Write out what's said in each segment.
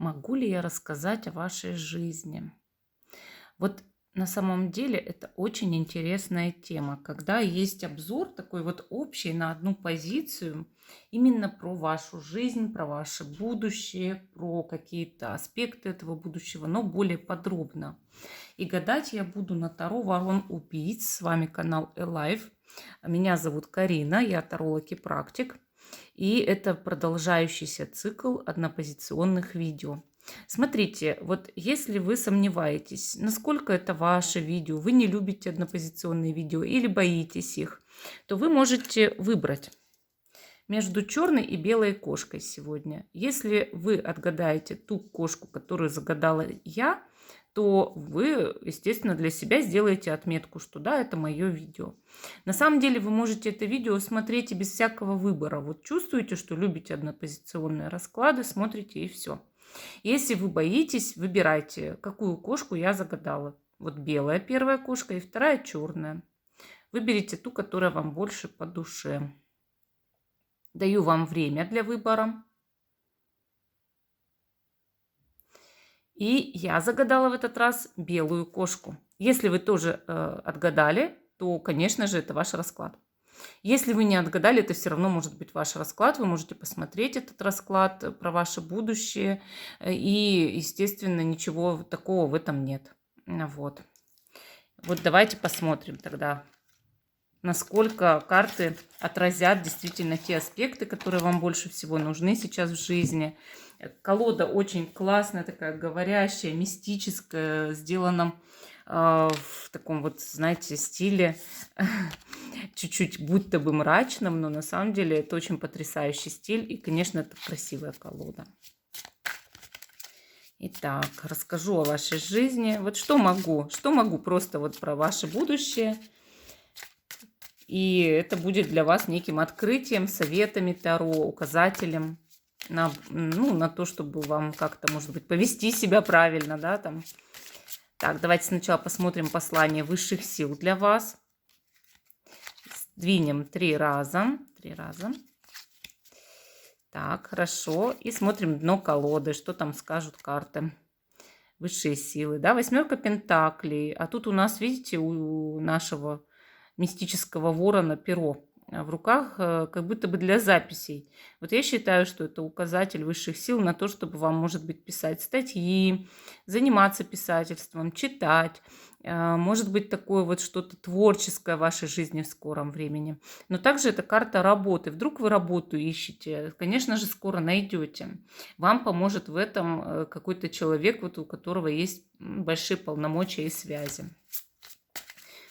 Могу ли я рассказать о вашей жизни? Вот на самом деле это очень интересная тема, когда есть обзор такой вот общий на одну позицию, именно про вашу жизнь, про ваше будущее, про какие-то аспекты этого будущего, но более подробно. И гадать я буду на Таро Ворон Убийц. С вами канал Элайв. Меня зовут Карина, я таролог и практик. И это продолжающийся цикл однопозиционных видео. Смотрите, вот если вы сомневаетесь, насколько это ваше видео, вы не любите однопозиционные видео или боитесь их, то вы можете выбрать между черной и белой кошкой сегодня. Если вы отгадаете ту кошку, которую загадала я, то вы, естественно, для себя сделаете отметку, что да, это мое видео. На самом деле вы можете это видео смотреть и без всякого выбора. Вот чувствуете, что любите однопозиционные расклады, смотрите и все. Если вы боитесь, выбирайте, какую кошку я загадала. Вот белая первая кошка и вторая черная. Выберите ту, которая вам больше по душе. Даю вам время для выбора. И я загадала в этот раз белую кошку. Если вы тоже отгадали, то, конечно же, это ваш расклад. Если вы не отгадали, это все равно может быть ваш расклад. Вы можете посмотреть этот расклад про ваше будущее. И, естественно, ничего такого в этом нет. Вот. Вот давайте посмотрим тогда, насколько карты отразят действительно те аспекты, которые вам больше всего нужны сейчас в жизни. Колода очень классная, такая говорящая, мистическая, сделана в таком вот, знаете, стиле чуть-чуть будто бы мрачном, но на самом деле это очень потрясающий стиль. И, конечно, это красивая колода. Итак, расскажу о вашей жизни. Вот что могу просто вот про ваше будущее. И это будет для вас неким открытием, советами Таро, указателем на то, чтобы вам как-то, может быть, повести себя правильно, да, там. Так, давайте сначала посмотрим послание высших сил для вас. Сдвинем 3 раза. 3 раза. Так, хорошо. И смотрим дно колоды, что там скажут карты. Высшие силы, да, 8 пентаклей. А тут у нас, видите, у нашего мистического ворона перо в руках, как будто бы для записей. Вот я считаю, что это указатель высших сил на то, чтобы вам, может быть, писать статьи, заниматься писательством, читать. Может быть, такое вот что-то творческое в вашей жизни в скором времени. Но также это карта работы. Вдруг вы работу ищете, конечно же, скоро найдете. Вам поможет в этом какой-то человек, вот у которого есть большие полномочия и связи.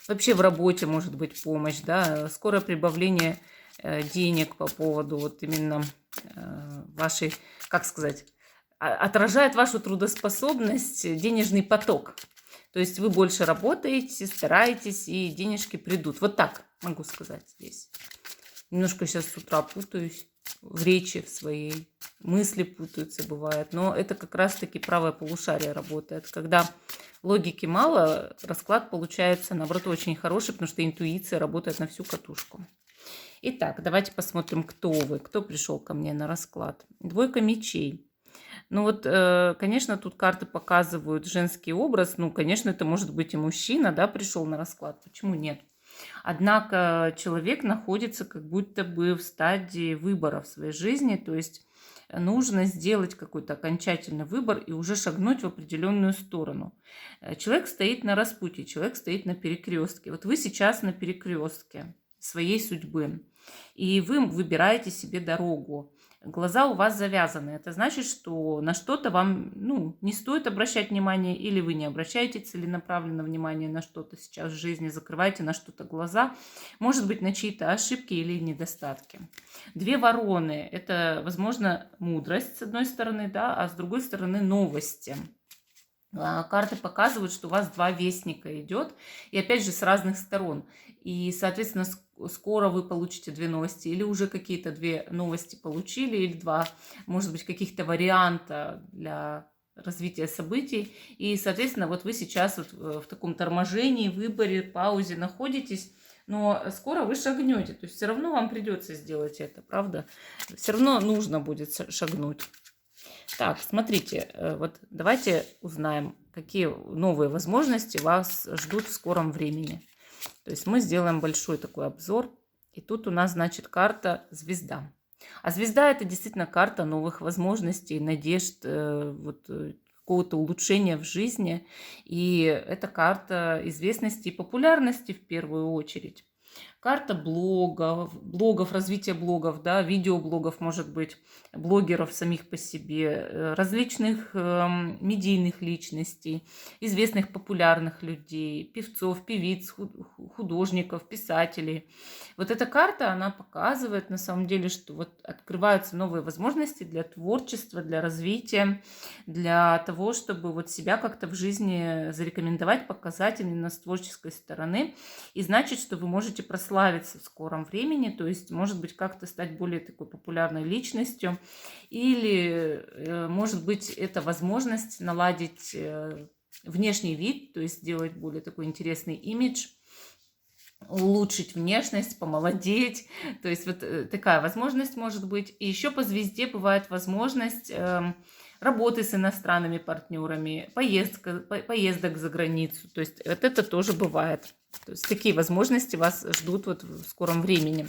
Вообще в работе может быть помощь, да, скорое прибавление денег по поводу вот именно вашей, как сказать, отражает вашу трудоспособность, денежный поток. То есть вы больше работаете, стараетесь, и денежки придут. Вот так могу сказать здесь. Немножко сейчас с утра путаюсь в речи в своей. Мысли путаются, бывает. Но это как раз-таки правое полушарие работает. Когда логики мало, расклад получается, наоборот, очень хороший, потому что интуиция работает на всю катушку. Итак, давайте посмотрим, кто вы, кто пришел ко мне на расклад. Двойка мечей. Ну вот, конечно, тут карты показывают женский образ. Ну, конечно, это может быть и мужчина, да, пришел на расклад. Почему нет? Однако человек находится как будто бы в стадии выбора в своей жизни, то есть нужно сделать какой-то окончательный выбор и уже шагнуть в определенную сторону. Человек стоит на распутье, человек стоит на перекрестке. Вот вы сейчас на перекрестке своей судьбы, и вы выбираете себе дорогу. Глаза у вас завязаны. Это значит, что на что-то вам не стоит обращать внимание, или вы не обращаете целенаправленно внимание на что-то сейчас в жизни, закрываете на что-то глаза, может быть, на чьи-то ошибки или недостатки. Две вороны – это, возможно, мудрость, с одной стороны, да, а с другой стороны – новости. Карты показывают, что у вас 2 вестника идет, и опять же с разных сторон. И, соответственно, скоро вы получите 2 новости, или уже какие-то 2 новости получили, или 2, может быть, каких-то варианта для развития событий. И, соответственно, вот вы сейчас вот в таком торможении, выборе, паузе находитесь, но скоро вы шагнете. То есть все равно вам придется сделать это, правда? Все равно нужно будет шагнуть. Так, смотрите, вот давайте узнаем, какие новые возможности вас ждут в скором времени. То есть мы сделаем большой такой обзор. И тут у нас, значит, карта звезда. А звезда это действительно карта новых возможностей, надежд, какого-то улучшения в жизни. И это карта известности и популярности в первую очередь. Карта блогов, развития блогов, да, видеоблогов, может быть, блогеров самих по себе, различных медийных личностей, известных популярных людей, певцов, певиц, художников, писателей. Вот эта карта, она показывает на самом деле, что вот открываются новые возможности для творчества, для развития, для того, чтобы вот себя как-то в жизни зарекомендовать, показать именно с творческой стороны. И значит, что вы можете прославиться в скором времени, то есть, может быть, как-то стать более такой популярной личностью. Или, может быть, это возможность наладить внешний вид, то есть сделать более такой интересный имидж, улучшить внешность, помолодеть. То есть вот такая возможность может быть. И еще по звезде бывает возможность работы с иностранными партнерами, поездок за границу. То есть вот это тоже бывает. То есть такие возможности вас ждут вот в скором времени.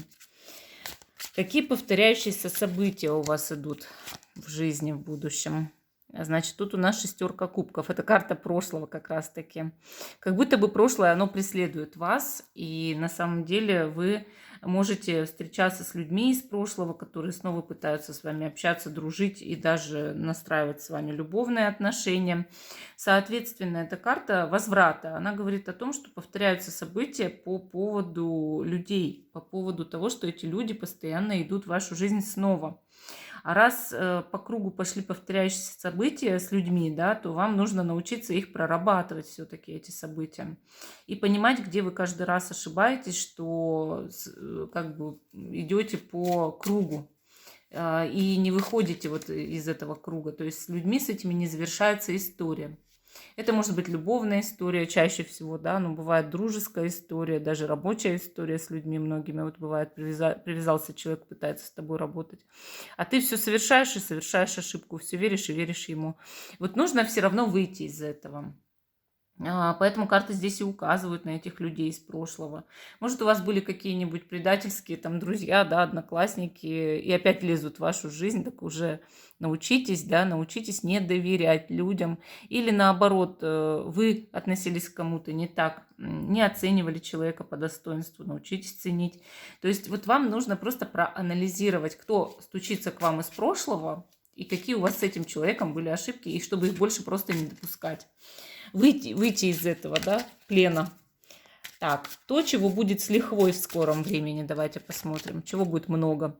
Какие повторяющиеся события у вас идут в жизни в будущем? Значит, тут у нас 6 кубков. Это карта прошлого как раз-таки. Как будто бы прошлое, оно преследует вас. И на самом деле вы можете встречаться с людьми из прошлого, которые снова пытаются с вами общаться, дружить и даже настраивать с вами любовные отношения. Соответственно, эта карта возврата. Она говорит о том, что повторяются события по поводу людей, по поводу того, что эти люди постоянно идут в вашу жизнь снова. А раз по кругу пошли повторяющиеся события с людьми, да, то вам нужно научиться их прорабатывать все-таки, эти события. И понимать, где вы каждый раз ошибаетесь, что как бы идете по кругу и не выходите вот из этого круга. То есть с людьми с этими не завершается история. Это может быть любовная история чаще всего, да, но бывает дружеская история, даже рабочая история с людьми многими. Вот бывает, привязался человек, пытается с тобой работать, а ты все совершаешь и совершаешь ошибку, все веришь и веришь ему. Вот нужно все равно выйти из этого. Поэтому карты здесь и указывают на этих людей из прошлого. Может, у вас были какие-нибудь предательские там друзья, да, одноклассники, и опять лезут в вашу жизнь, так уже научитесь, да, научитесь не доверять людям. Или наоборот, вы относились к кому-то не так, не оценивали человека по достоинству, научитесь ценить. То есть вот вам нужно просто проанализировать, кто стучится к вам из прошлого, и какие у вас с этим человеком были ошибки, и чтобы их больше просто не допускать. Выйти из этого, да, плена. Так, то, чего будет с лихвой в скором времени, давайте посмотрим, чего будет много.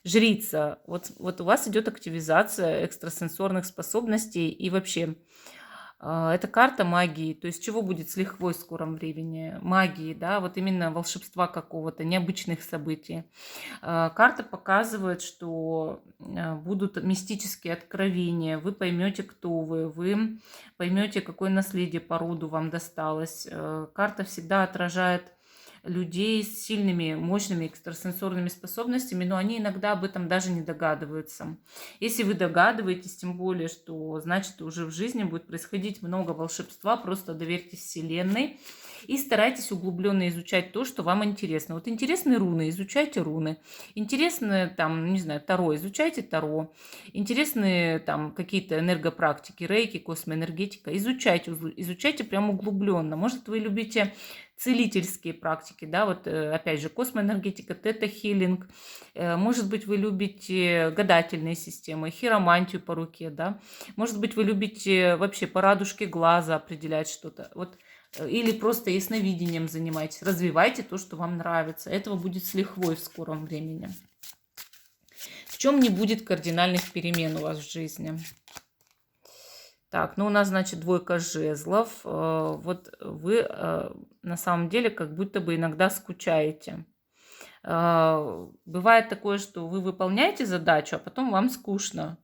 Жрица, вот у вас идет активизация экстрасенсорных способностей и вообще это карта магии, то есть чего будет с лихвой в скором времени? Магии, да, вот именно волшебства какого-то, необычных событий. Карта показывает, что будут мистические откровения, вы поймете, кто вы поймете, какое наследие по роду вам досталось. Карта всегда отражает людей с сильными, мощными экстрасенсорными способностями, но они иногда об этом даже не догадываются. Если вы догадываетесь, тем более, что значит уже в жизни будет происходить много волшебства, просто доверьтесь Вселенной и старайтесь углубленно изучать то, что вам интересно. Вот интересны руны, изучайте руны. Интересны там, не знаю, Таро, изучайте Таро. Интересны там какие-то энергопрактики, рейки, космоэнергетика, изучайте прям углубленно. Может, вы любите целительские практики, да, вот опять же космоэнергетика, тета-хилинг, может быть, вы любите гадательные системы, хиромантию по руке, да, может быть, вы любите вообще по радужке глаза определять что-то, вот, или просто ясновидением занимайтесь, развивайте то, что вам нравится, этого будет с лихвой в скором времени. В чем не будет кардинальных перемен у вас в жизни? Так, ну у нас, значит, 2 жезлов. Вот вы на самом деле как будто бы иногда скучаете. Бывает такое, что вы выполняете задачу, а потом вам скучно.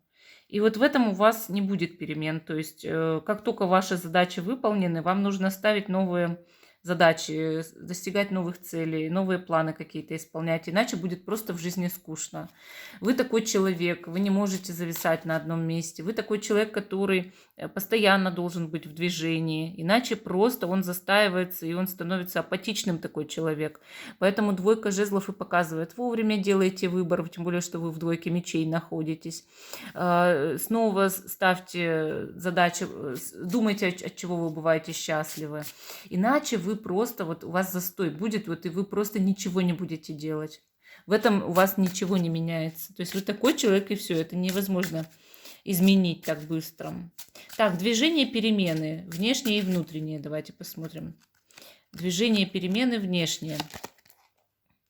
И вот в этом у вас не будет перемен. То есть как только ваши задачи выполнены, вам нужно ставить новые задачи, достигать новых целей, новые планы какие-то исполнять, иначе будет просто в жизни скучно. Вы такой человек, вы не можете зависать на одном месте, вы такой человек, который постоянно должен быть в движении, иначе просто он застаивается и он становится апатичным такой человек. Поэтому двойка жезлов и показывает: вовремя делайте выбор, тем более, что вы в двойке мечей находитесь. Снова ставьте задачи, думайте, от чего вы бываете счастливы. Иначе вы просто, вот у вас застой будет, вот и вы просто ничего не будете делать. В этом у вас ничего не меняется. То есть вы такой человек, и все, это невозможно изменить так быстро. Так, движение, перемены, внешние и внутренние. Давайте посмотрим. Движение, перемены, внешние.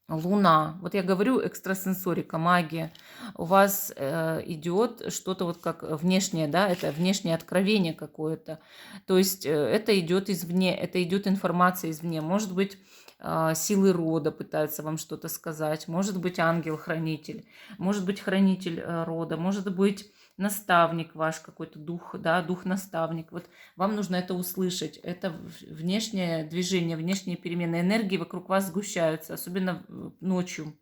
Луна. Вот я говорю, экстрасенсорика, магия. У вас идет что-то вот как внешнее, да, это внешнее откровение какое-то. То есть это идет извне, это идет информация извне. Может быть, силы рода пытаются вам что-то сказать. Может быть, ангел-хранитель. Может быть, хранитель рода. Может быть, наставник ваш какой-то дух, да, дух-наставник. Вот вам нужно это услышать. Это внешнее движение, внешние перемены. Энергии вокруг вас сгущаются, особенно ночью.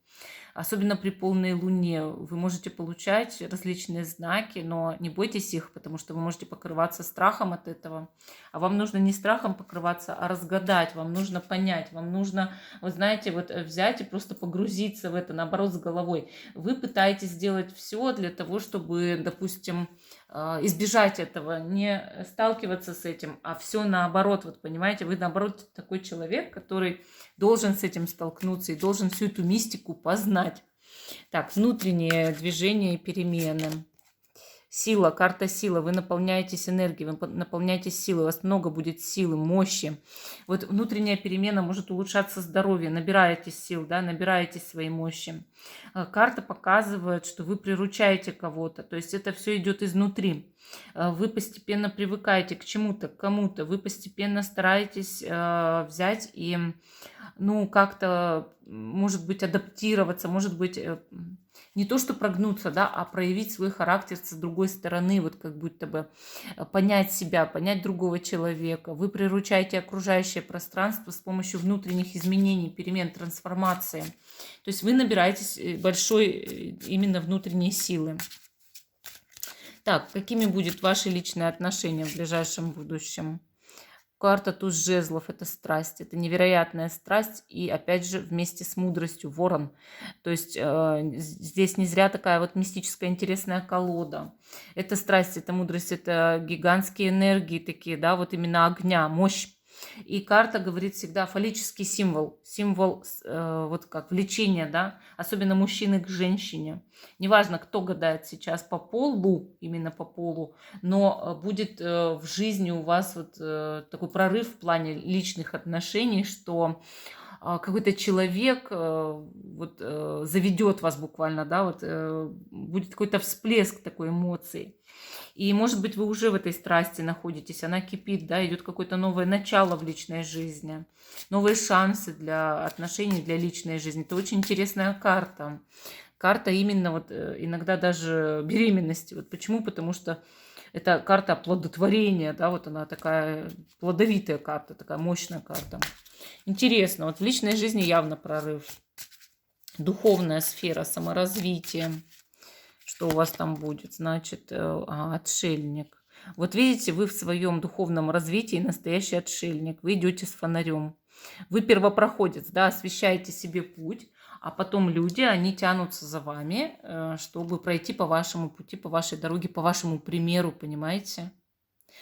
Особенно при полной луне вы можете получать различные знаки, но не бойтесь их, потому что вы можете покрываться страхом от этого. А вам нужно не страхом покрываться, а разгадать, вам нужно понять, вам нужно, вы знаете, вот взять и просто погрузиться в это, наоборот, с головой. Вы пытаетесь сделать все для того, чтобы, допустим, избежать этого, не сталкиваться с этим, а все наоборот, вот понимаете, вы наоборот такой человек, который должен с этим столкнуться и должен всю эту мистику познать. Так, внутреннее движение и перемены. Сила, карта сила. Вы наполняетесь энергией, вы наполняетесь силой, у вас много будет силы, мощи. Вот внутренняя перемена может улучшаться здоровье, набираетесь сил, да, набираетесь своей мощи. Карта показывает, что вы приручаете кого-то, то есть это все идет изнутри. Вы постепенно привыкаете к чему-то, к кому-то, вы постепенно стараетесь взять и, ну, как-то, может быть, адаптироваться, может быть, не то что прогнуться, да, а проявить свой характер с другой стороны, вот как будто бы понять себя, понять другого человека. Вы приручаете окружающее пространство с помощью внутренних изменений, перемен, трансформации. То есть вы набираетесь большой именно внутренней силы. Так, какими будут ваши личные отношения в ближайшем будущем? Карта туз жезлов – это страсть, это невероятная страсть, и опять же вместе с мудростью, ворон. То есть здесь не зря такая вот мистическая интересная колода. Это страсть, это мудрость, это гигантские энергии такие, да, вот именно огня, мощь. И карта говорит всегда фаллический символ, символ вот как влечения, да, особенно мужчины к женщине. Неважно, кто гадает сейчас по полу, именно по полу, но будет в жизни у вас вот такой прорыв в плане личных отношений, что какой-то человек вот заведет вас буквально, да, вот будет какой-то всплеск такой эмоций. И, может быть, вы уже в этой страсти находитесь, она кипит, да, идет какое-то новое начало в личной жизни, новые шансы для отношений, для личной жизни. Это очень интересная карта. Карта именно вот иногда даже беременности. Вот почему? Потому что это карта оплодотворения, да, вот она такая плодовитая карта, такая мощная карта. Интересно, вот в личной жизни явно прорыв. Духовная сфера, саморазвитие. Что у вас там будет? Значит, отшельник. Вот видите, вы в своем духовном развитии настоящий отшельник. Вы идете с фонарем. Вы первопроходец, да, освещаете себе путь, а потом люди, они тянутся за вами, чтобы пройти по вашему пути, по вашей дороге, по вашему примеру, понимаете?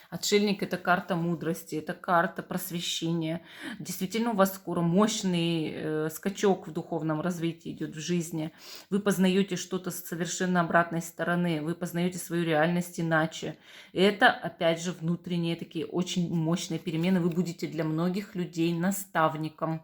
Отшельник – это карта мудрости, это карта просвещения. Действительно, у вас скоро мощный скачок в духовном развитии идет в жизни. Вы познаете что-то с совершенно обратной стороны, вы познаете свою реальность иначе. И это, опять же, внутренние такие очень мощные перемены. Вы будете для многих людей наставником.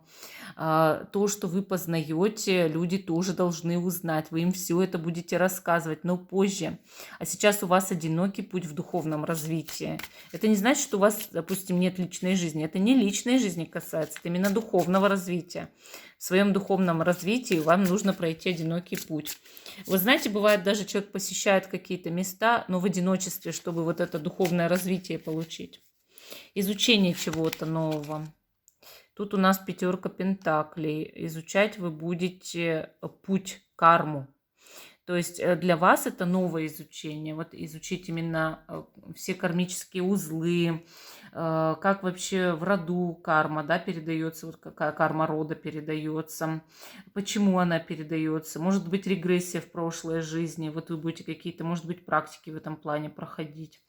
То, что вы познаете, люди тоже должны узнать. Вы им все это будете рассказывать, но позже. А сейчас у вас одинокий путь в духовном развитии. Это не значит, что у вас, допустим, нет личной жизни. Это не личной жизни касается, это именно духовного развития. В своем духовном развитии вам нужно пройти одинокий путь. Вы знаете, бывает, даже человек посещает какие-то места, но в одиночестве, чтобы вот это духовное развитие получить. Изучение чего-то нового. Тут у нас пятерка пентаклей. Изучать вы будете путь, карму. То есть для вас это новое изучение. Вот изучить именно все кармические узлы, как вообще в роду карма, да, передается, вот какая карма рода передается, почему она передается. Может быть, регрессия в прошлой жизни, вот вы будете какие-то, может быть, практики в этом плане проходить.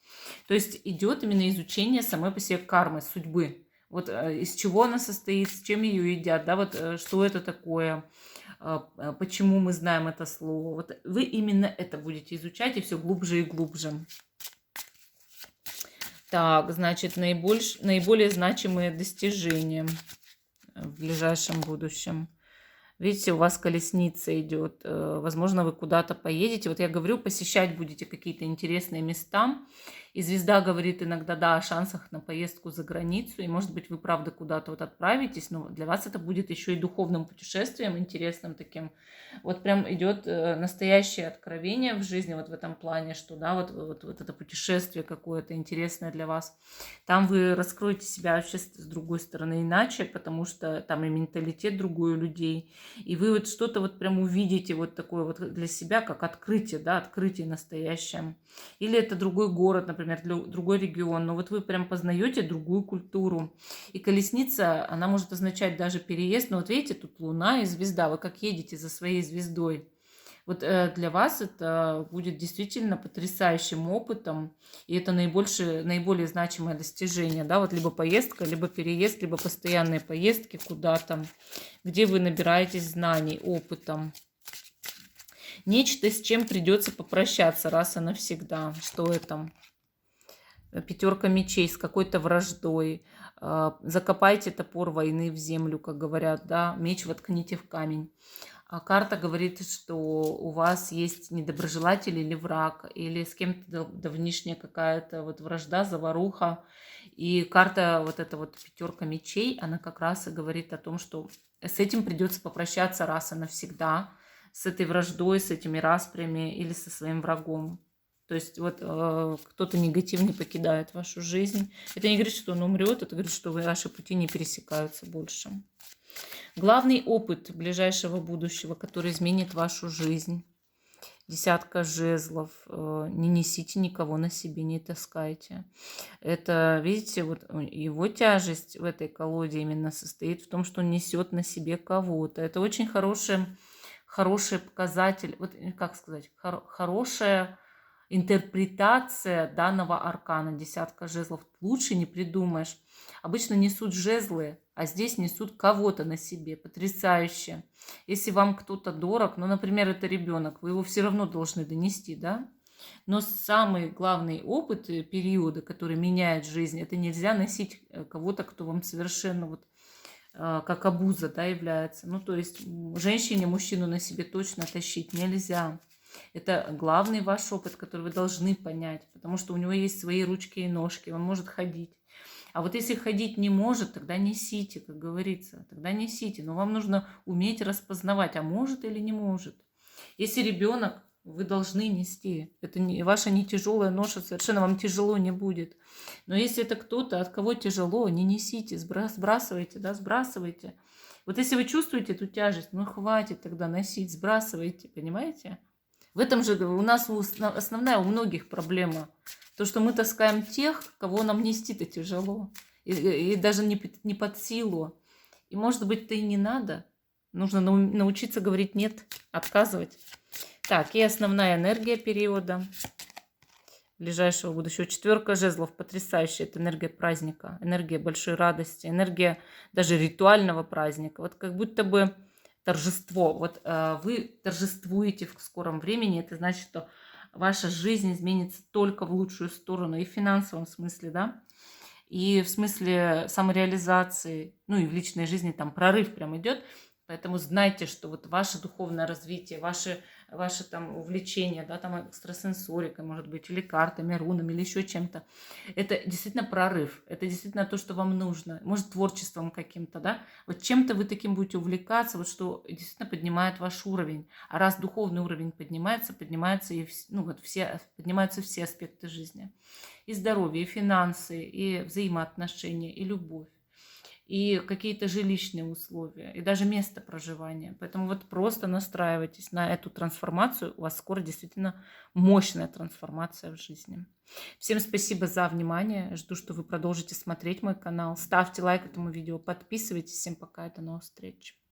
То есть идет именно изучение самой по себе кармы, судьбы. Вот из чего она состоит, с чем ее едят, да, вот что это такое, почему мы знаем это слово. Вот вы именно это будете изучать и все глубже и глубже. Так, значит, наиболее значимые достижения в ближайшем будущем. Видите, у вас колесница идет. Возможно, вы куда-то поедете. Вот я говорю, посещать будете какие-то интересные места. И звезда говорит иногда, да, о шансах на поездку за границу. И, может быть, вы, правда, куда-то вот отправитесь. Но для вас это будет еще и духовным путешествием, интересным таким. Вот прям идет настоящее откровение в жизни вот в этом плане, что, да, вот это путешествие какое-то интересное для вас. Там вы раскроете себя вообще с другой стороны иначе, потому что там и менталитет другой у людей. И вы вот что-то вот прям увидите вот такое вот для себя, как открытие, да, открытие настоящее. Или это другой город, например, другой регион, но вот вы прям познаете другую культуру. И колесница, она может означать даже переезд, но вот видите, тут луна и звезда, вы как едете за своей звездой. Вот для вас это будет действительно потрясающим опытом, и это наиболее значимое достижение, да, вот либо поездка, либо переезд, либо постоянные поездки куда-то, где вы набираетесь знаний, опытом. Нечто, с чем придется попрощаться раз и навсегда. Что это? Пятерка мечей с какой-то враждой. Закопайте топор войны в землю, как говорят, да, меч воткните в камень. А карта говорит, что у вас есть недоброжелатель или враг, или с кем-то давнишняя какая-то вот вражда, заваруха. И карта, вот эта вот пятерка мечей, она как раз и говорит о том, что с этим придется попрощаться раз и навсегда, с этой враждой, с этими распрями или со своим врагом. То есть вот кто-то негативный покидает вашу жизнь. Это не говорит, что он умрет, это говорит, что ваши пути не пересекаются больше. Главный опыт ближайшего будущего, который изменит вашу жизнь. Десятка жезлов. Не несите никого на себе, не таскайте. Это, видите, вот его тяжесть в этой колоде именно состоит в том, что он несет на себе кого-то. Это очень хороший показатель, вот как сказать, хорошая интерпретация данного аркана, десятка жезлов. Лучше не придумаешь. Обычно несут жезлы, а здесь несут кого-то на себе. Потрясающе. Если вам кто-то дорог, ну, например, это ребенок, вы его все равно должны донести, да? Но самый главный опыт периода, который меняет жизнь, это нельзя носить кого-то, кто вам совершенно вот как обуза, да, является. Ну, то есть женщине мужчину на себе точно тащить нельзя. Это главный ваш опыт, который вы должны понять, потому что у него есть свои ручки и ножки, он может ходить. А вот если ходить не может, тогда несите, как говорится, тогда несите. Но вам нужно уметь распознавать, а может или не может. Если ребенок, вы должны нести. Это ваша не тяжелая ноша, совершенно вам тяжело не будет. Но если это кто-то, от кого тяжело, не несите, сбрасывайте, да, сбрасывайте. Вот если вы чувствуете эту тяжесть, ну хватит тогда носить, сбрасывайте, понимаете? В этом же у нас основная у многих проблема. То, что мы таскаем тех, кого нам нести-то тяжело. И даже не под силу. И может быть-то и не надо. Нужно научиться говорить нет, отказывать. Так, и основная энергия периода ближайшего будущего. Четверка жезлов. Потрясающая. Это энергия праздника, энергия большой радости, энергия даже ритуального праздника. Вот как будто бы торжество. Вот вы торжествуете в скором времени. Это значит, что ваша жизнь изменится только в лучшую сторону. И в финансовом смысле, да. И в смысле самореализации, ну и в личной жизни там прорыв прям идет. Поэтому знайте, что вот ваше духовное развитие, ваше там увлечение, да, там экстрасенсорикой, может быть, или картами, рунами, или еще чем-то, это действительно прорыв, это действительно то, что вам нужно, может, творчеством каким-то, да, вот чем-то вы таким будете увлекаться, вот что действительно поднимает ваш уровень, а раз духовный уровень поднимается и, ну, вот поднимаются все аспекты жизни, и здоровье, и финансы, и взаимоотношения, и любовь. и какие-то жилищные условия, и даже место проживания. Поэтому вот просто настраивайтесь на эту трансформацию. У вас скоро действительно мощная трансформация в жизни. Всем спасибо за внимание. Жду, что вы продолжите смотреть мой канал. Ставьте лайк этому видео, подписывайтесь. Всем пока, и до новых встреч.